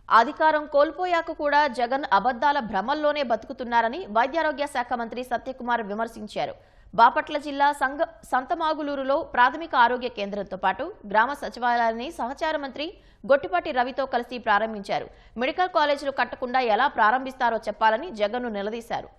అధికారం కోల్పోయాక కూడా జగన్ అబద్దాల భ్రమల్లోనే బతుకుతున్నారని వైద్యారోగ్య శాఖ మంత్రి సత్యకుమార్ విమర్శించారు. బాపట్ల జిల్లా సంతమాగులూరులో ప్రాథమిక ఆరోగ్య కేంద్రంతో పాటు గ్రామ సచివాలయాన్ని సహచార మంత్రి గొట్టిపాటి రవితో కలిసి ప్రారంభించారు. మెడికల్ కాలేజీలు కట్టకుండా ఎలా ప్రారంభిస్తారో చెప్పాలని జగన్ను నిలదీశారు.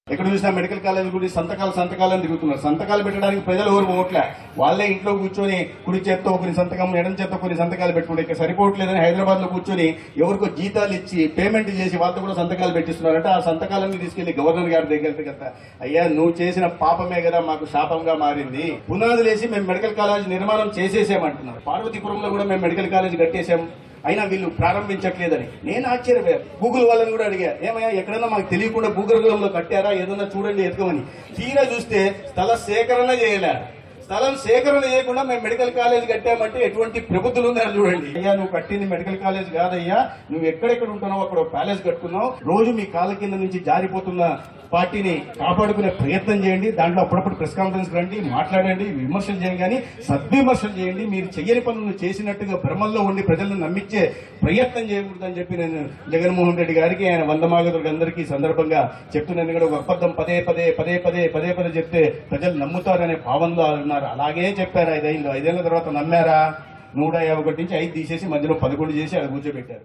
ఎక్కడ చూసినా మెడికల్ కాలేజ్ గురించి సంతకాలను తిరుగుతున్నారు. సంతకాలు పెట్టడానికి ప్రజలు ఎవరు ఓట్లే, వాళ్ళే ఇంట్లో కూర్చొని కుడి చేత్తో కొన్ని సంతకం, ఎడం చేత్తో కొన్ని సంతకాలు పెట్టుకుంటే ఇక్కడ సరిపోవట్లేదని హైదరాబాద్ లో కూర్చొని ఎవరికో జీతాలు ఇచ్చి పేమెంట్ చేసి వాళ్ళతో కూడా సంతకాలు పెట్టిస్తున్నారంటే ఆ సంతకాలన్నీ తీసుకెళ్లి గవర్నర్ గారి దగ్గరికి కదా, అయ్యా నువ్వు చేసిన పాపమే కదా మాకు శాపంగా మారింది. పునాదులేసి మేము మెడికల్ కాలేజ్ నిర్మాణం చేసేసామంటున్నారు. పార్వతీపురంలో కూడా మేము మెడికల్ కాలేజ్ కట్టేశాం, అయినా వీళ్ళు ప్రారంభించట్లేదని నేను ఆశ్చర్యపోయాను. గూగుల్ వాళ్ళని కూడా అడిగా, ఏమయ్యా ఎక్కడన్నా మాకు తెలియకుండా భూగర్భంలో కట్టారా, ఏదన్నా చూడండి ఎత్తుకోమని. తీరా చూస్తే స్థల సేకరణ చేయలే. స్థలం సేకరణ చేయకుండా మేము మెడికల్ కాలేజ్ కట్టామంటే ఎటువంటి ప్రబుద్ధులు ఉన్నాయో చూడండి. అయ్యా నువ్వు కట్టింది మెడికల్ కాలేజ్ కాదయ్యా, నువ్వు ఎక్కడెక్కడ ఉంటున్నావు అక్కడ ప్యాలెస్ కట్టుకున్నావు. రోజు మీ కాళ్ళ కింద నుంచి జారిపోతున్న పార్టీని కాపాడుకునే ప్రయత్నం చేయండి. దాంట్లో అప్పుడప్పుడు ప్రెస్ కాన్ఫరెన్స్ రండి, మాట్లాడండి, విమర్శలు చేయండి, కానీ సద్విమర్శలు చేయండి. మీరు చెయ్యని పనులు చేసినట్టుగా భ్రమల్లో ఉండి ప్రజలను నమ్మించే ప్రయత్నం చేయకూడదని చెప్పి నేను జగన్మోహన్ రెడ్డి గారికి, ఆయన వందమాగతులకు అందరికీ సందర్భంగా చెప్తున్నాను. కూడా ఒక అబద్ధం పదే పదే చెప్తే ప్రజలు నమ్ముతారనే భావంలో ఉన్నారు. అలాగే చెప్పారు. 5 ఏళ్ల తర్వాత నమ్మారా? 151 నుంచి 5 తీసేసి మధ్యలో 11 చేసి అది కూర్చోబెట్టారు.